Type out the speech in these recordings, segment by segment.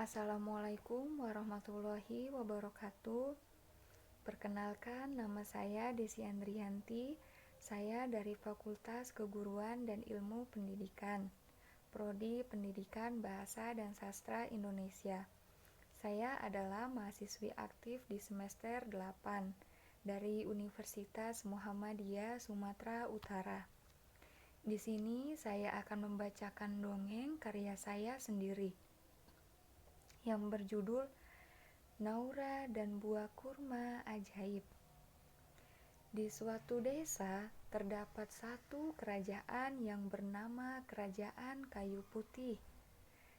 Assalamualaikum warahmatullahi wabarakatuh. Perkenalkan, nama saya Desi Andrianti. Saya dari Fakultas Keguruan dan Ilmu Pendidikan, Prodi Pendidikan Bahasa dan Sastra Indonesia. Saya adalah mahasiswi aktif di semester 8 dari Universitas Muhammadiyah Sumatera Utara. Di sini saya akan membacakan dongeng karya saya sendiri yang berjudul Naura dan Buah Kurma Ajaib. Di suatu desa terdapat satu kerajaan yang bernama Kerajaan Kayu Putih.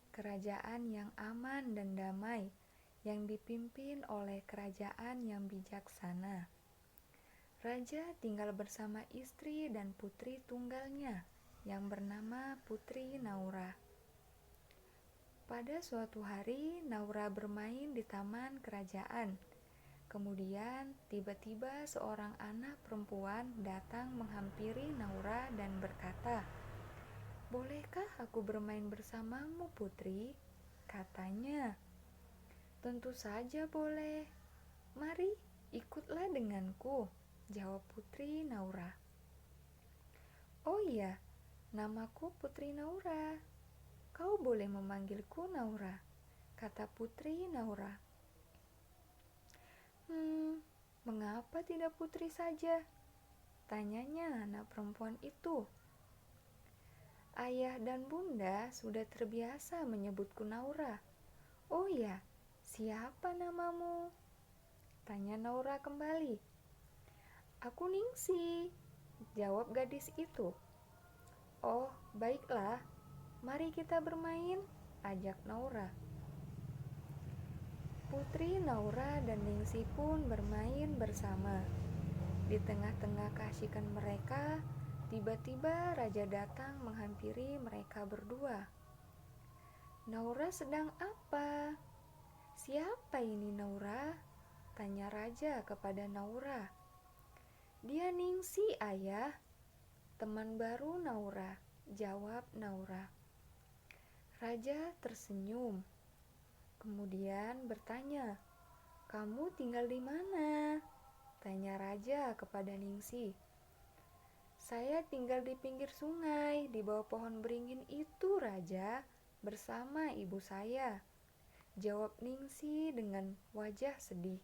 Kerajaan yang aman dan damai, yang dipimpin oleh kerajaan yang bijaksana. Raja tinggal bersama istri dan putri tunggalnya, yang bernama Putri Naura. Pada suatu hari, Naura bermain di taman kerajaan. Kemudian, tiba-tiba seorang anak perempuan datang menghampiri Naura dan berkata, "Bolehkah aku bermain bersamamu, Putri?" Katanya. "Tentu saja boleh. Mari, ikutlah denganku," jawab Putri Naura. "Oh iya, namaku Putri Naura. Kau boleh memanggilku Naura," kata Putri Naura. Mengapa tidak Putri saja?" tanyanya anak perempuan itu. "Ayah dan bunda sudah terbiasa menyebutku Naura." "Oh ya, siapa namamu?" tanya Naura kembali. "Aku Ningsi," jawab gadis itu. "Oh, baiklah. Mari kita bermain," ajak Naura. Putri Naura dan Ningsi pun bermain bersama. Di tengah-tengah keasikan mereka, tiba-tiba raja datang menghampiri mereka berdua. "Naura sedang apa?" "Siapa ini Naura?" tanya raja kepada Naura. "Dia Ningsi, ayah. Teman baru Naura," jawab Naura. Raja tersenyum. Kemudian bertanya, "Kamu tinggal di mana?" tanya raja kepada Ningsi. "Saya tinggal di pinggir sungai, di bawah pohon beringin itu, Raja, bersama ibu saya," jawab Ningsi dengan wajah sedih.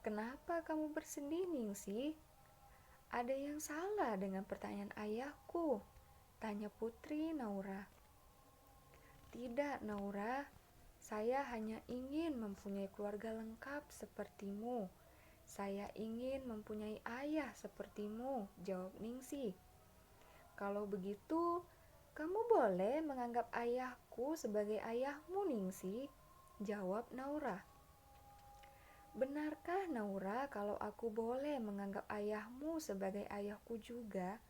"Kenapa kamu bersedih, Ningsi? Ada yang salah dengan pertanyaan ayahku?" tanya Putri Naura. "Tidak, Naura. Saya hanya ingin mempunyai keluarga lengkap sepertimu. Saya ingin mempunyai ayah sepertimu," jawab Ningsi. "Kalau begitu, kamu boleh menganggap ayahku sebagai ayahmu, Ningsi," jawab Naura. "Benarkah, Naura, kalau aku boleh menganggap ayahmu sebagai ayahku juga?"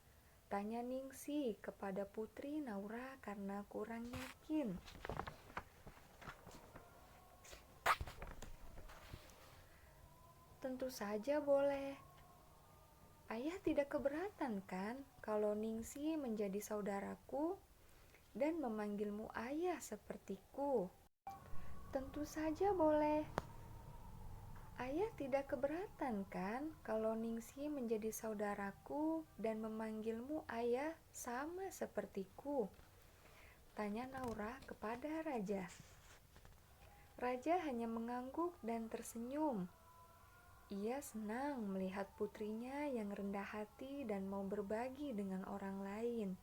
tanya Ningsi kepada Putri Naura karena kurang yakin. "Tentu saja boleh. Ayah tidak keberatan kan kalau Ningsi menjadi saudaraku dan memanggilmu ayah sepertiku?" "Tentu saja boleh. Ayah tidak keberatan kan kalau Ningsi menjadi saudaraku dan memanggilmu ayah sama sepertiku?" tanya Naura kepada raja. Raja hanya mengangguk dan tersenyum. Ia senang melihat putrinya yang rendah hati dan mau berbagi dengan orang lain.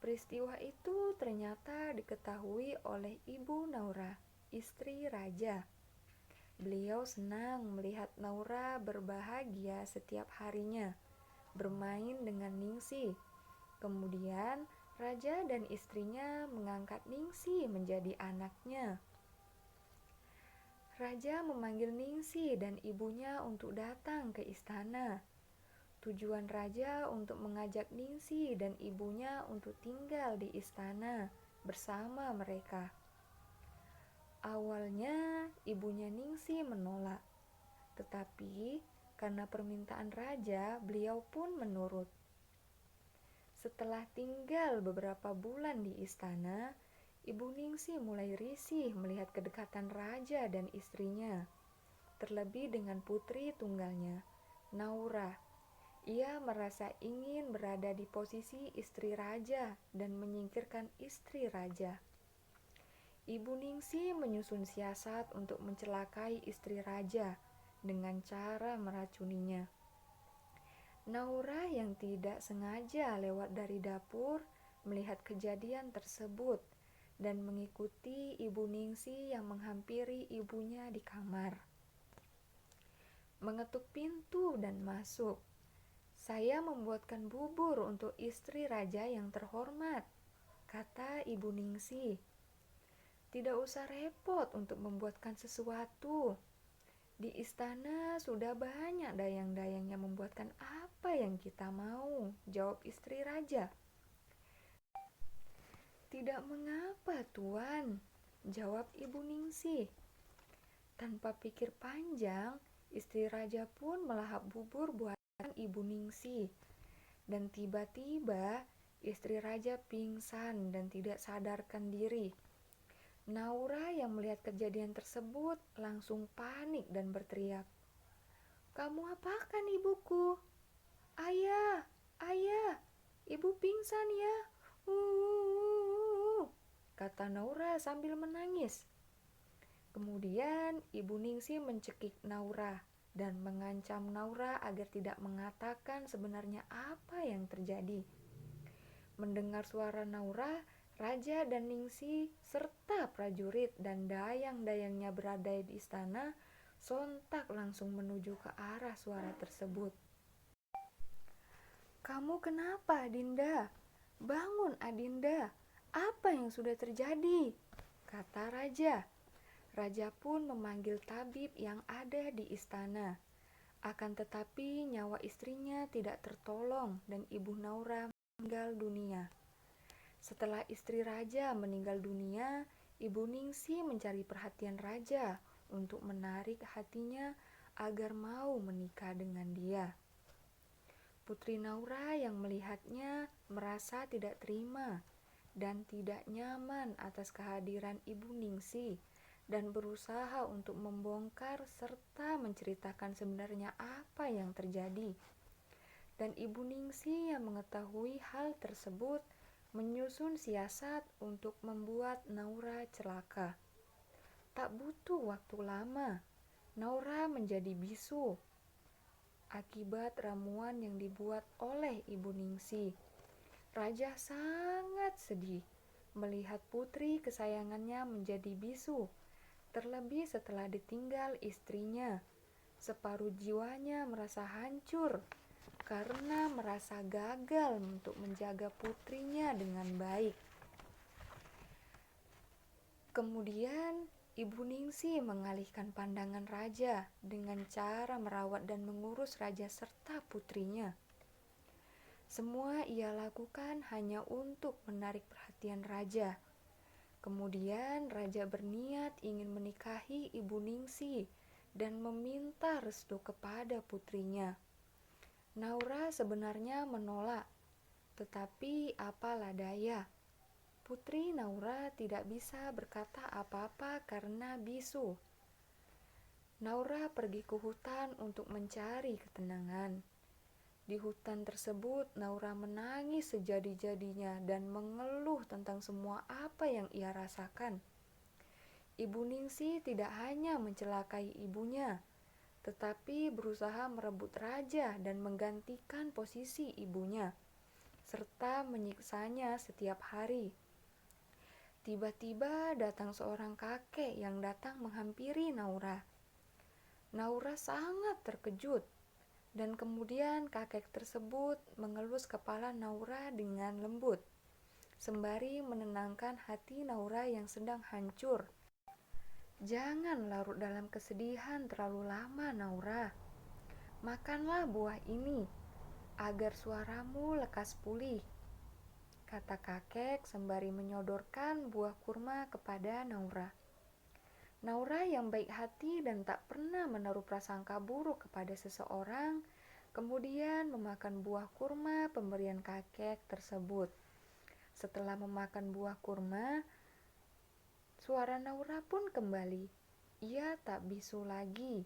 Peristiwa itu ternyata diketahui oleh Ibu Naura, istri raja. Beliau senang melihat Naura berbahagia setiap harinya, bermain dengan Ningsi. Kemudian, raja dan istrinya mengangkat Ningsi menjadi anaknya. Raja memanggil Ningsi dan ibunya untuk datang ke istana. Tujuan raja untuk mengajak Ningsi dan ibunya untuk tinggal di istana bersama mereka. Awalnya, ibunya Ningsi menolak, tetapi karena permintaan raja, beliau pun menurut. Setelah tinggal beberapa bulan di istana, Ibu Ningsih mulai risih melihat kedekatan raja dan istrinya, terlebih dengan putri tunggalnya, Naura. Ia merasa ingin berada di posisi istri raja dan menyingkirkan istri raja. Ibu Ningsih menyusun siasat untuk mencelakai istri raja dengan cara meracuninya. Naura yang tidak sengaja lewat dari dapur melihat kejadian tersebut dan mengikuti Ibu Ningsih yang menghampiri ibunya di kamar. Mengetuk pintu dan masuk. "Saya membuatkan bubur untuk istri raja yang terhormat," kata Ibu Ningsih. "Tidak usah repot untuk membuatkan sesuatu. Di istana sudah banyak dayang-dayang yang membuatkan apa yang kita mau," jawab istri raja. "Tidak mengapa, Tuan," jawab Ibu Ningsih. Tanpa pikir panjang, istri raja pun melahap bubur buatan Ibu Ningsih. Dan tiba-tiba istri raja pingsan dan tidak sadarkan diri. Naura yang melihat kejadian tersebut langsung panik dan berteriak, "Kamu apakan ibuku? Ayah, ayah, ibu pingsan ya." Kata Naura sambil menangis. Kemudian Ibu Ningsih mencekik Naura dan mengancam Naura agar tidak mengatakan sebenarnya apa yang terjadi. Mendengar suara Naura, Raja dan Ningsih serta prajurit dan dayang-dayangnya berada di istana sontak langsung menuju ke arah suara tersebut. "Kamu kenapa, Adinda? Bangun, Adinda. Apa yang sudah terjadi?" kata Raja. Raja pun memanggil tabib yang ada di istana. Akan tetapi nyawa istrinya tidak tertolong dan Ibu Naura meninggal dunia. Setelah istri raja meninggal dunia, Ibu Ningsih mencari perhatian raja untuk menarik hatinya agar mau menikah dengan dia. Putri Naura yang melihatnya merasa tidak terima dan tidak nyaman atas kehadiran Ibu Ningsih dan berusaha untuk membongkar serta menceritakan sebenarnya apa yang terjadi. Dan Ibu Ningsih yang mengetahui hal tersebut menyusun siasat untuk membuat Naura celaka. Tak butuh waktu lama, Naura menjadi bisu akibat ramuan yang dibuat oleh Ibu Ningsih. Raja sangat sedih melihat putri kesayangannya menjadi bisu, terlebih setelah ditinggal istrinya. Separuh jiwanya merasa hancur karena merasa gagal untuk menjaga putrinya dengan baik. Kemudian Ibu Ningsih mengalihkan pandangan raja dengan cara merawat dan mengurus raja serta putrinya. Semua ia lakukan hanya untuk menarik perhatian raja. Kemudian raja berniat ingin menikahi Ibu Ningsih dan meminta restu kepada putrinya. Naura sebenarnya menolak, tetapi apalah daya. Putri Naura tidak bisa berkata apa-apa karena bisu. Naura pergi ke hutan untuk mencari ketenangan. Di hutan tersebut, Naura menangis sejadi-jadinya dan mengeluh tentang semua apa yang ia rasakan. Ibu Ningsih tidak hanya mencelakai ibunya, tetapi berusaha merebut raja dan menggantikan posisi ibunya, serta menyiksanya setiap hari. Tiba-tiba datang seorang kakek yang datang menghampiri Naura. Naura sangat terkejut, dan kemudian kakek tersebut mengelus kepala Naura dengan lembut, sembari menenangkan hati Naura yang sedang hancur. "Jangan larut dalam kesedihan terlalu lama, Naura. Makanlah buah ini, agar suaramu lekas pulih," kata kakek sembari menyodorkan buah kurma kepada Naura. Naura yang baik hati dan tak pernah menaruh prasangka buruk kepada seseorang, kemudian memakan buah kurma pemberian kakek tersebut. Setelah memakan buah kurma, Suara Naura pun kembali. Ia tak bisu lagi.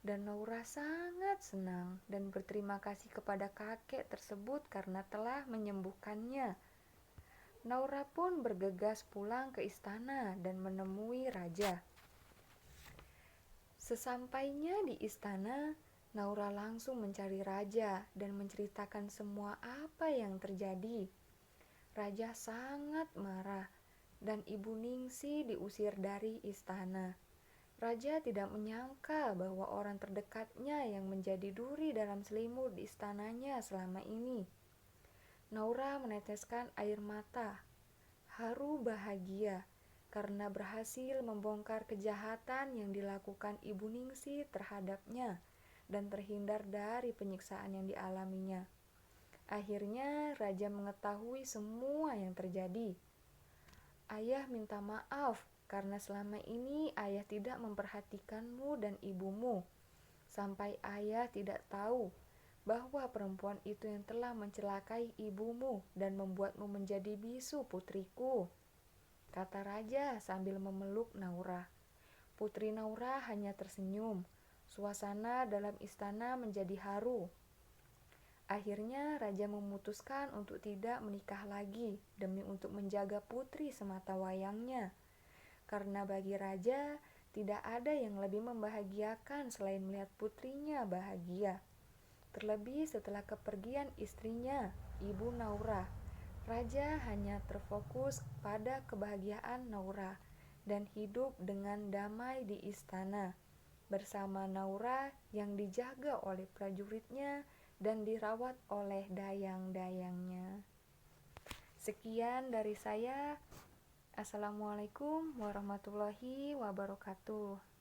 Dan Naura sangat senang dan berterima kasih kepada kakek tersebut karena telah menyembuhkannya. Naura pun bergegas pulang ke istana dan menemui raja. Sesampainya di istana, Naura langsung mencari raja dan menceritakan semua apa yang terjadi. Raja sangat marah dan Ibu Ningsih diusir dari istana. Raja tidak menyangka bahwa orang terdekatnya yang menjadi duri dalam selimut di istananya selama ini. Naura meneteskan air mata, haru bahagia karena berhasil membongkar kejahatan yang dilakukan Ibu Ningsih terhadapnya dan terhindar dari penyiksaan yang dialaminya. Akhirnya raja mengetahui semua yang terjadi. Ayah minta maaf karena selama ini ayah tidak memperhatikanmu dan ibumu. Sampai ayah tidak tahu bahwa perempuan itu yang telah mencelakai ibumu dan membuatmu menjadi bisu, putriku, kata raja sambil memeluk Naura. Putri Naura hanya tersenyum. Suasana dalam istana menjadi haru. Akhirnya raja memutuskan untuk tidak menikah lagi demi untuk menjaga putri semata wayangnya. Karena bagi raja tidak ada yang lebih membahagiakan selain melihat putrinya bahagia. Terlebih setelah kepergian istrinya, Ibu Naura, raja hanya terfokus pada kebahagiaan Naura dan hidup dengan damai di istana bersama Naura yang dijaga oleh prajuritnya dan dirawat oleh dayang-dayangnya. Sekian dari saya. Assalamualaikum warahmatullahi wabarakatuh.